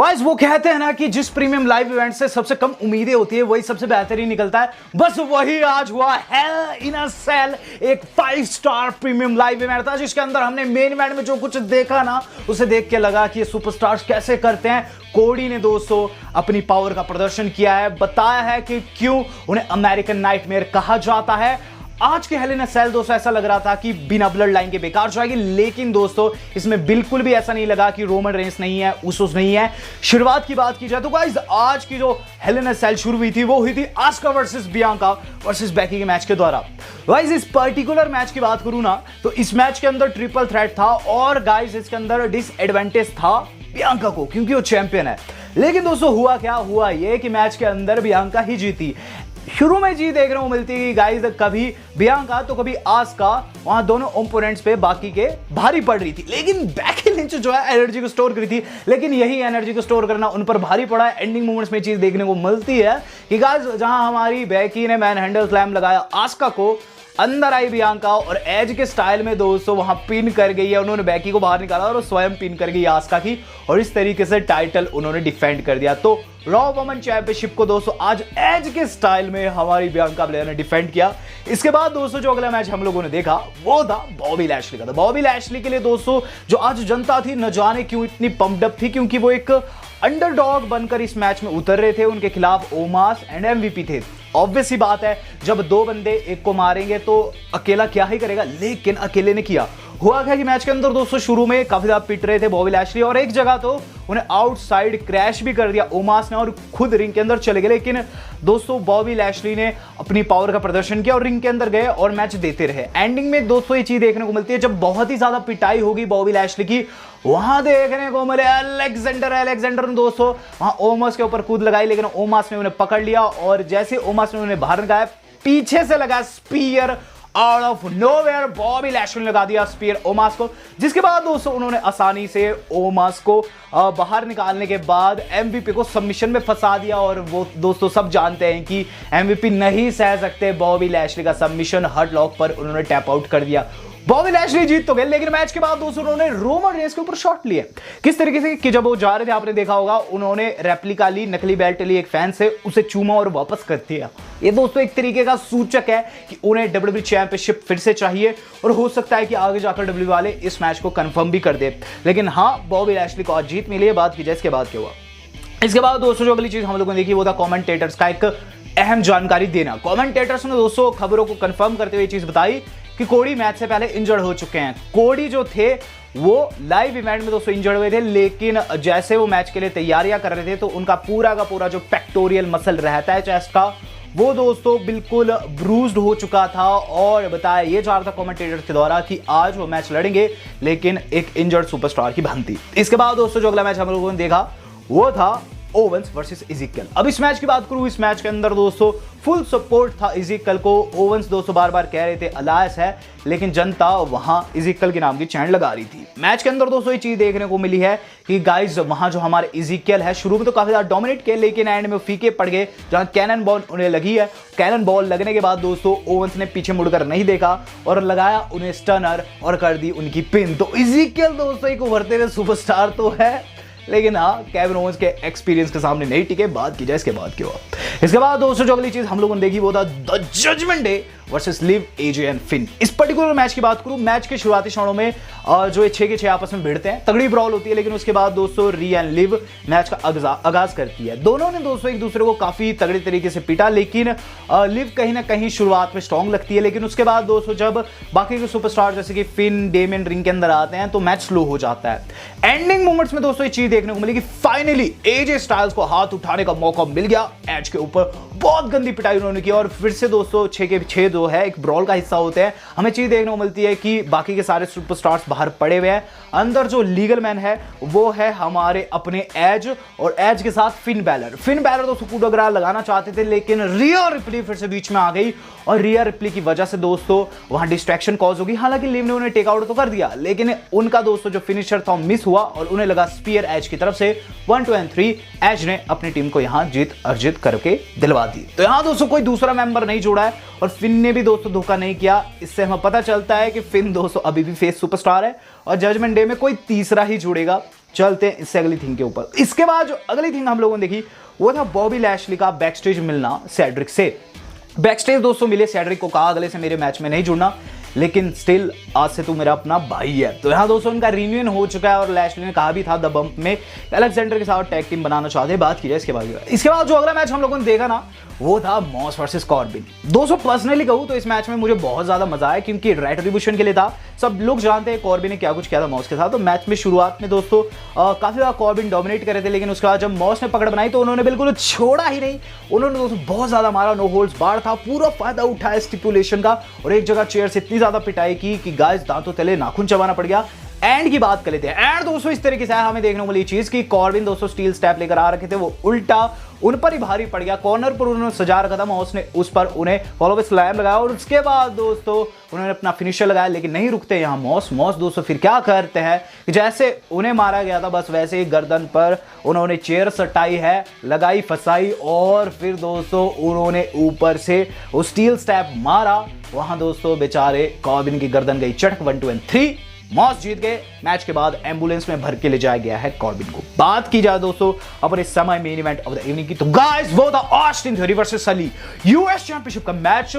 Guys वो कहते हैं ना कि जिस प्रीमियम लाइव इवेंट से सबसे कम उम्मीदें होती है वही सबसे बेहतरीन निकलता है। बस वही आज हुआ हेल इन अ सेल, एक 5 स्टार प्रीमियम लाइव इवेंट था जिसके अंदर हमने मेन इवेंट में जो कुछ देखा ना उसे देख के लगा कि ये सुपरस्टार्स कैसे करते हैं। कोडी ने दोस्तों अपनी पावर का प्रदर्शन किया है, बताया है कि क्यों उन्हें अमेरिकन नाइटमेयर कहा जाता है। आज के हेल इन अ सेल दोस्तों ऐसा लग रहा था कि बिना ब्लड लाइन के बेकार जाएगी, लेकिन दोस्तों इसमें बिल्कुल भी ऐसा नहीं लगा कि रोमन रेंस नहीं है, उसोस नहीं है। शुरुआत की बात की जाए तो गाइस आज की जो हेल इन अ सेल शुरू हुई थी वो हुई थी Asuka versus Bianca versus Becky के मैच के द्वारा। गाइस इस पर्टिकुलर मैच की बात करूं ना तो इस मैच के अंदर ट्रिपल थ्रेट था और गाइस इसके अंदर डिसएडवांटेज था बियांका को क्योंकि वो चैंपियन है। लेकिन दोस्तों हुआ क्या, हुआ ये कि मैच के अंदर बियांका ही जीती। शुरू में जी देखने को मिलती है गाइस कभी बियांका तो कभी आस्का, वहां दोनों ओपोनेंट्स पे बाकी के भारी पड़ रही थी, लेकिन बेकी लिंच जो है एनर्जी को स्टोर करी थी, लेकिन यही एनर्जी को स्टोर करना उन पर भारी पड़ा है। एंडिंग मोमेंट्स में चीज देखने को मिलती है कि गाइस जहां हमारी बेकी ने मैन हैंडल स्लैम लगाया आस्का को, अंदर आई बियांका और एज के स्टाइल में दोस्तों वहां पिन कर गई है, उन्होंने बेकी को बाहर निकाला और स्वयं पिन कर गई आस्का की और इस तरीके से टाइटल उन्होंने डिफेंड कर दिया। तो रॉ वुमेन चैंपियनशिप को दोस्तों आज एज के स्टाइल में हमारी बियांका ब्लेयर ने डिफेंड किया। इसके बाद दोस्तों जो अगला मैच हम लोगों ने देखा वो था बॉबी लैशली का। बॉबी लैशली के लिए दोस्तों जो आज जनता थी न जाने क्यों इतनी पम्प्ड अप थी, क्योंकि वो एक अंडरडॉग बनकर इस मैच में उतर रहे थे। उनके खिलाफ ओमास एंड एमवीपी थे। ऑब्वियस सी बात है जब दो बंदे एक को मारेंगे तो अकेला क्या ही करेगा, लेकिन अकेले ने किया। हुआ क्या कि मैच के अंदर दोस्तों शुरू में काफी ज्यादा पिट रहे थे बॉबी लैशली और एक जगह तो उन्हें आउटसाइड क्रैश भी कर दिया ओमास ने और खुद रिंग के अंदर चले गए। लेकिन दोस्तों बॉबी लैशली ने अपनी पावर का प्रदर्शन किया और रिंग के अंदर गए और मैच देते रहे। एंडिंग में दोस्तों ये चीज देखने को मिलती है जब बहुत ही ज्यादा पिटाई होगी बॉबी लैशली की, वहां देखने को मिले अलेक्जेंडर ने दोस्तों वहां ओमास के ऊपर कूद लगाई, लेकिन ओमास ने उन्हें पकड़ लिया और जैसे ओमास ने उन्हें बाहर निकाला पीछे से लगा spear out of nowhere, Bobby Lashley ने लगा दिया स्पीयर ओमास को, जिसके बाद दोस्तों उन्होंने आसानी से ओमास को बाहर निकालने के बाद एमवीपी को सबमिशन में फंसा दिया। और वो दोस्तों सब जानते हैं कि एमवीपी नहीं सह सकते बॉबी लैशली का सबमिशन, हर्ट लॉक पर उन्होंने टैप आउट कर दिया। बॉबी लैशली जीत तो गए, लेकिन मैच के बाद दोस्तों उन्होंने रोमन रेंस के ऊपर शॉट लिए। किस तरीके से कि जब वो जा रहे थे आपने देखा होगा उन्होंने रेप्लिका ली, नकली बेल्ट ली एक फैन से, उसे चूमा और वापस कर दिया। ये दोस्तों एक तरीके का सूचक है कि उन्हें डब्ल्यूडब्ल्यूई चैंपियनशिप फिर से चाहिए और हो सकता है कि आगे जाकर डब्ल्यूडब्ल्यूई वाले इस मैच को कंफर्म भी कर दे। लेकिन हाँ, बॉबी लैशली को आज जीत मिली है। बात की जाए इसके बाद क्या हुआ। इसके बाद दोस्तों जो अगली चीज हम लोगों ने देखी वो था कमेंटेटर्स का एक अहम जानकारी देना। कमेंटेटर्स ने दोस्तों खबरों को कंफर्म करते हुए चीज बताई कि कोडी मैच से पहले इंजर्ड हो चुके हैं। कोडी जो थे वो लाइव इवेंट में दोस्तों इंजर्ड हुए थे, लेकिन जैसे वो मैच के लिए तैयारियां कर रहे थे तो उनका पूरा का पूरा जो पेक्टोरियल मसल रहता है चेस्ट का वो दोस्तों बिल्कुल ब्रूज्ड हो चुका था। और बताया ये जा रहा था कमेंटेटर्स के द्वारा कि आज वो मैच लड़ेंगे लेकिन एक इंजर्ड सुपरस्टार की भांति। इसके बाद दोस्तों जो अगला मैच हम लोगों ने देखा वो था ओवेंस वर्सेस इज़ेकियल। अब इस मैच की बात करूं, इस मैच के अंदर दोस्तों फुल सपोर्ट था इज़ेकियल को। ओवेंस दोस्तों बार बार कह रहे थे अलायंस है, लेकिन जनता वहां इज़ेकियल के नाम की चैंट लगा रही थी। मैच के अंदर दोस्तों ये चीज देखने को मिली है कि गाइस वहां जो हमारे इज़ेकियल है शुरू में तो काफी ज्यादा डोमिनेट किए, लेकिन एंड में फीके पड़ गए। जहां कैनन बॉल उन्हें लगी है, कैनन बॉल लगने के बाद दोस्तों ओवेंस ने पीछे मुड़कर नहीं देखा और लगाया उन्हें स्टनर और कर दी उनकी पिन। तो इज़ेकियल दोस्तों एक उभरते हुए सुपरस्टार तो है, लेकिन हाँ केविन ओवेंस के एक्सपीरियंस के सामने नहीं टिके। बात की जाए इसके बाद क्या हुआ। इसके बाद दोस्तों जो अगली चीज हम लोगों ने देखी वो था the Judgment Day versus Liv, AJ and Finn. इस पर्टिकुलर मैच की बात करूं, मैच के शुरुआती क्षणों में जो 6 के 6 आपस में भिड़ते हैं, तगड़ी ब्रॉल होती है, लेकिन उसके बाद दोस्तों री एंड लिव मैच का आगाज करती है। दोनों ने दोस्तों एक दूसरे को काफी तगड़े तरीके से पीटा, लेकिन लिव कहीं ना कहीं शुरुआत में स्ट्रॉन्ग लगती है, लेकिन उसके बाद दोस्तों जब बाकी के सुपरस्टार जैसे कि फिन, डेमियन रिंग के अंदर आते हैं तो मैच स्लो हो जाता है। एंडिंग मोमेंट्स में दोस्तों ये चीज देखने को मिली कि फाइनली एजे स्टाइल्स को हाथ उठाने का मौका मिल गया। एज के ऊपर बहुत गंदी पिटाई उन्होंने की और फिर से दोस्तों 6 के 6 जो है एक ब्रॉल का हिस्सा होते हैं। हमें चीज देखने को मिलती है कि बाकी के सारे सुपरस्टार्स बाहर पड़े हुए हैं, अंदर जो लीगल मैन है वो है हमारे अपने एज और एज के साथ फिन बैलर दोस्तों कूदगरा लगाना चाहते थे, लेकिन रिया रिप्ली फिर से बीच में आ गई और रिया रिप्ली की वजह से दोस्तों वहां डिस्ट्रैक्शन कॉज होगी। हालांकि लिव ने उन्हें टेक आउट तो कर दिया, लेकिन उनका दोस्तों जो फिनिशर था मिस हुआ और उन्हें लगा स्पीयर एज की तरफ से। 1 2 and 3 एज ने अपनी टीम को यहां जीत अर्जित करके दिलवा दी। तो यहां दोस्तों कोई दूसरा मेंबर नहीं जोड़ा है और फिन ने भी दोस्तों धोखा नहीं किया। इससे हमें पता चलता है कि फिन दोस्तों अभी भी फेस सुपरस्टार है और जजमेंट डे में कोई तीसरा ही जुड़ेगा। चलते हैं इससे अगली थिंग के ऊपर। इसके बाद जो अगली थिंग हम लोगों ने देखी वो था बॉबी लैशली का बैकस्टेज मिलना सेड्रिक से। बैकस्टेज दोस्तों मिले, सेड्रिक को कहा अगले से मेरे मैच में नहीं जुड़ना, लेकिन स्टिल आज से तू मेरा अपना भाई है। तो यहाँ दोस्तों उनका रियूनियन हो चुका है और लैशली ने कहा भी था द बम्प में अलेक्जेंडर के साथ टैग टीम बनाना चाहते हैं, बात की जाए इसके बाद। इसके बाद जो अगला मैच हम लोगों ने देखा ना वो था मॉस वर्सेस कॉर्बिन। दोस्तों पर्सनली कहूँ तो इस मैच में मुझे बहुत ज्यादा मजा आया क्योंकि रेट्रिब्यूशन के लिए था। सब लोग जानते हैं कॉर्बिन ने क्या कुछ किया था मॉस के साथ। तो मैच में शुरुआत में दोस्तों काफी ज्यादा कॉर्बिन डोमिनेट कर रहे थे, लेकिन उसके बाद जब मॉस ने पकड़ बनाई तो उन्होंने बिल्कुल छोड़ा ही नहीं। उन्होंने दोस्तों बहुत ज्यादा मारा, नो होल्ड्स बार था, पूरा फायदा उठाया स्टिपुलेशन का और एक जगह चेयर से इतनी ज्यादा पिटाई की कि गाइस दांतों तले नाखून चबाना पड़ गया। एंड की बात कर लेते हैं। एंड दोस्तों इस तरीके से हमें देखने को मिली चीज कि कॉर्बिन दोस्तों स्टील स्टेप लेकर आ रखे थे, वो उल्टा उन पर ही भारी पड़ गया। कॉर्नर पर उन्होंने सजा रखा था, मॉस ने उस पर उन्हें फॉलो स्लैम लगाया और उसके बाद दोस्तों उन्होंने अपना फिनिशर लगाया, लेकिन नहीं रुकते यहाँ मॉस दोस्तों फिर क्या करते हैं कि जैसे उन्हें मारा गया था बस वैसे ही गर्दन पर उन्होंने चेयर सटाई है, लगाई फंसाई और फिर दोस्तों उन्होंने ऊपर से वो स्टील स्टेप मारा। वहां दोस्तों बेचारे कॉर्बिन की गर्दन गई चटक। 1 2 3 मॉस जीत गए। मैच के बाद एम्बुलेंस में भर के ले जाया गया है कॉर्बिन को। बात की जाए दोस्तों अपने समय main event of the evening की, तो गाइस वो था Austin theory versus Ali. US championship का मैच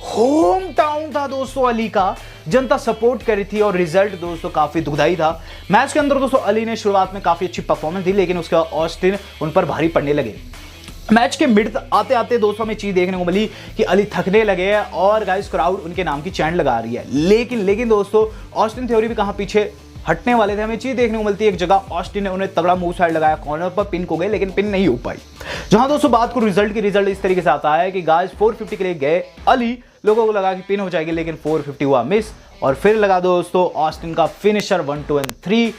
होम टाउन था दोस्तों अली का, जनता सपोर्ट करी थी और रिजल्ट दोस्तों काफी दुखदाई था। मैच के अंदर दोस्तों अली ने शुरुआत में काफी अच्छी परफॉर्मेंस दी, लेकिन उसके बाद ऑस्टिन उन पर भारी पड़ने लगे। मैच के मिड आते आते दोस्तों हमें चीज देखने को मिली कि अली थकने लगे हैं और गाइस क्राउड उनके नाम की चैंट लगा रही है। लेकिन दोस्तों ऑस्टिन थ्योरी भी कहां पीछे हटने वाले थे। हमें चीज देखने को मिलती है एक जगह ऑस्टिन ने उन्हें तगड़ा मूव साइड लगाया, कॉर्नर पर पिन को गए लेकिन पिन नहीं हो पाई। जहां दोस्तों बात को रिजल्ट की, रिजल्ट इस तरीके से आता है कि गाइस 450 के लिए गए अली, लोगों को लगा कि पिन हो जाएगी लेकिन 450 हुआ मिस और फिर लगा दोस्तों ऑस्टिन का फिनिशर 1 2 3।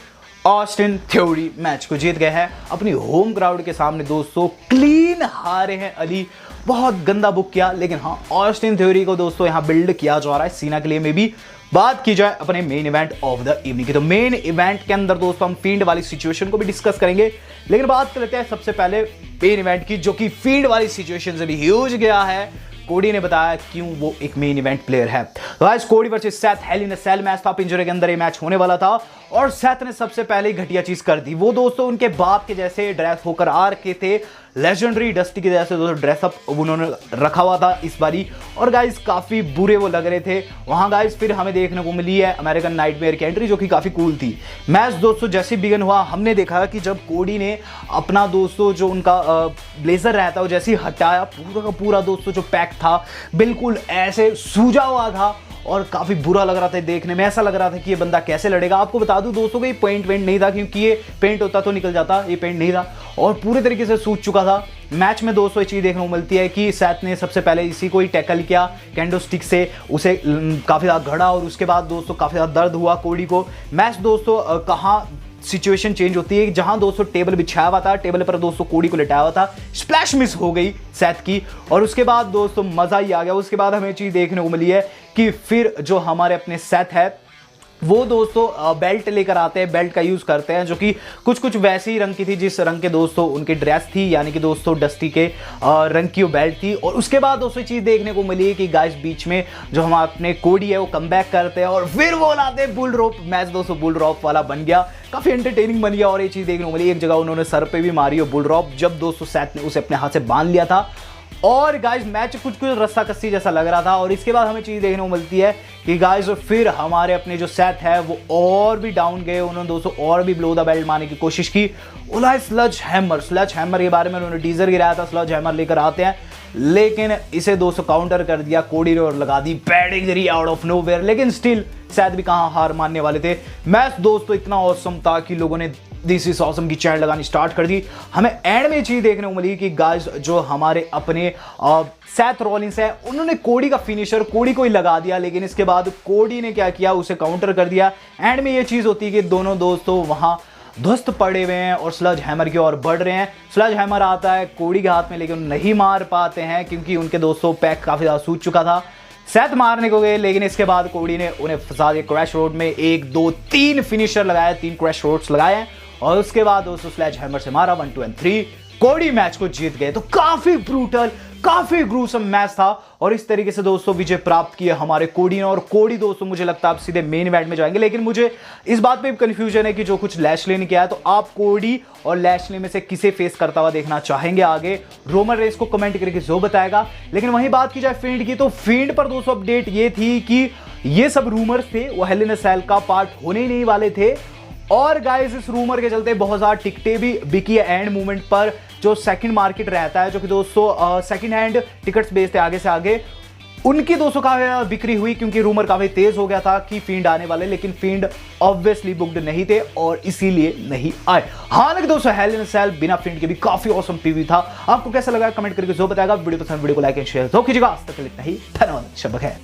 ऑस्टिन थ्योरी मैच को जीत गए हैं अपनी होम क्राउड के सामने। दोस्तों क्लीन हारे हैं अली, बहुत गंदा बुक किया, लेकिन हाँ ऑस्टिन थ्योरी को दोस्तों यहां बिल्ड किया जा रहा है सीना के लिए में भी। बात की जाए अपने main event of the evening की, तो मेन इवेंट के अंदर दोस्तों हम फील्ड वाली सिचुएशन को भी डिस्कस करेंगे, लेकिन बात कर लेते हैं सबसे पहले मेन इवेंट की, जो कि फील्ड वाली सिचुएशन से भी ह्यूज गया है। कोडी ने बताया क्यों वो एक मेन इवेंट प्लेयर है। तो आज कोडी वर्सेस सेथ हेल इन अ सेल मैच था, पिंजरे के अंदर ये मैच होने वाला था और सेथ ने सबसे पहले ही घटिया चीज कर दी। वो दोस्तों उनके बाप के जैसे ड्रेस होकर आ रखे थे, लेजेंडरी डस्टी के जैसे दोस्तों ड्रेसअप उन्होंने रखा हुआ था इस बारी और गाइस काफी बुरे वो लग रहे थे वहां। गाइस फिर हमें देखने को मिली है अमेरिकन नाइटमेयर की एंट्री, जो कि काफी कूल थी। मैच दोस्तों जैसे बिगन हुआ हमने देखा कि जब कोडी ने अपना दोस्तों जो उनका ब्लेजर रहता है वो जैसे ही हटाया, पूरा का पूरा दोस्तों जो पैक था बिल्कुल ऐसे सूजा हुआ था और काफी बुरा लग रहा था देखने में। ऐसा लग रहा था कि ये बंदा कैसे लड़ेगा। आपको बता दूं दोस्तों कि ये पेंट वेंट नहीं था, क्योंकि ये पेंट होता तो निकल जाता, ये पेंट नहीं था और पूरे तरीके से सूज चुका था। मैच में दोस्तों ये चीज देखने को मिलती है कि सेथ ने सबसे पहले इसी को ही टैकल किया कैंडो स्टिक से, उसे काफी ज्यादा घड़ा और उसके बाद दोस्तों काफी ज्यादा दर्द हुआ कोडी को। मैच दोस्तों कहां सिचुएशन चेंज होती है, जहां दोस्तों टेबल बिछाया हुआ था, टेबल पर दोस्तों कोडी को लेटाया हुआ था, स्प्लैश मिस हो गई सेथ की और उसके बाद दोस्तों मजा ही आ गया। उसके बाद हमें चीज देखने को मिली है कि फिर जो हमारे अपने सेथ है वो दोस्तों बेल्ट लेकर आते हैं, बेल्ट का यूज करते हैं जो कि कुछ वैसी रंग की थी जिस रंग के दोस्तों उनकी ड्रेस थी, यानी कि दोस्तों डस्टी के रंग की वो बेल्ट थी। और उसके बाद दोस्तों चीज देखने को मिली कि गाइस बीच में जो हम अपने कोडी है वो कमबैक करते हैं और फिर वो लाते हैं बुल रोप। मैच दोस्तों बुल रोप वाला बन गया, काफी एंटरटेनिंग बन गया और ये चीज देखने को मिली। एक जगह उन्होंने सर पे भी मारी और बुल रोप, जब दोस्तों सेथ ने उसे अपने हाथ से बांध लिया था और गाइस मैच कुछ रस्सा कस्सी जैसा लग रहा था। और इसके बाद हमें चीज देखने को मिलती है कि गाइस फिर हमारे अपने जो सेथ है वो और भी डाउन गए, उन्होंने दोस्तों और भी ब्लो द बेल्ट मारने की कोशिश की। उलाय स्लज हैमर के बारे में उन्होंने टीजर गिराया था, स्लज हैमर लेकर आते हैं, लेकिन इसे दोस्तों काउंटर कर दिया कोडी ने और लगा दी पेडिग्री आउट ऑफ नोवेयर। लेकिन स्टिल सेथ भी कहां हार मानने वाले थे। मैच दोस्तों इतना ऑसम था कि लोगों ने दिस इज ऑसम की चैंट लगानी स्टार्ट कर दी। हमें एंड में चीज देखने को मिली कि गाइस जो हमारे अपने सेथ रॉलिंस है उन्होंने कोडी का फिनिशर कोडी को ही लगा दिया, लेकिन इसके बाद कोडी ने क्या किया, उसे काउंटर कर दिया। एंड में ये चीज होती है कि दोनों दोस्तों वहां ध्वस्त पड़े हुए हैं और स्लज हैमर की ओर बढ़ रहे हैं। स्लज हैमर आता है कोडी के हाथ में, लेकिन नहीं मार पाते हैं क्योंकि उनके दोस्तों पैक काफी ज्यादा सूज चुका था। सेथ मारने को गए, लेकिन इसके बाद कोडी ने उन्हें फंसा दिया क्रैश रोड में। 1 2 3 फिनिशर लगाए, 3 क्रैश रोड्स लगाए और उसके बाद दोस्तों स्लैज हैमर से मारा 1 2 3। कोडी मैच को जीत गए। तो काफी ब्रूटल काफी ग्रूसम मैच था और इस तरीके से दोस्तों विजय प्राप्त किया हमारे कोडी ने। और कोडी दोस्तों मुझे लगता है आप सीधे मेन इवेंट में जाएंगे, लेकिन मुझे इस बात पे भी कंफ्यूजन है कि जो कुछ लैशली ने किया है, तो आप कोडी और लैशली में से किसे फेस करता हुआ देखना चाहेंगे आगे? रोमन रेस को कमेंट करके जो बताएगा। लेकिन वहीं बात की जाए फील्ड की, तो फील्ड पर दोस्तों अपडेट ये थी कि ये सब रूमर्स थे, वो हेल इन अ सेल का पार्ट होने ही नहीं वाले थे। और गाइस इस रूमर के चलते बहुत ज्यादा टिकटें भी बिकी एंड मूवमेंट पर, जो सेकंड मार्केट रहता है, जो कि दोस्तों सेकंड हैंड टिकट्स बेचते आगे से आगे, उनकी दोस्तों काफी बिक्री हुई, क्योंकि रूमर काफी तेज हो गया था कि फील्ड आने वाले, लेकिन फील्ड ऑब्वियसली बुक्ड नहीं थे और इसीलिए नहीं आए। हालांकि दोस्तों हेल इन अ सेल बिना फील्ड के भी काफी ऑसम पीवी था। आपको कैसा लगा कमेंट करके जो बताएगा। वीडियो पसंद वीडियो को लाइक एंड शेयर जो कीजिएगा। आज तक इतना ही, धन्यवाद, शब बखैर।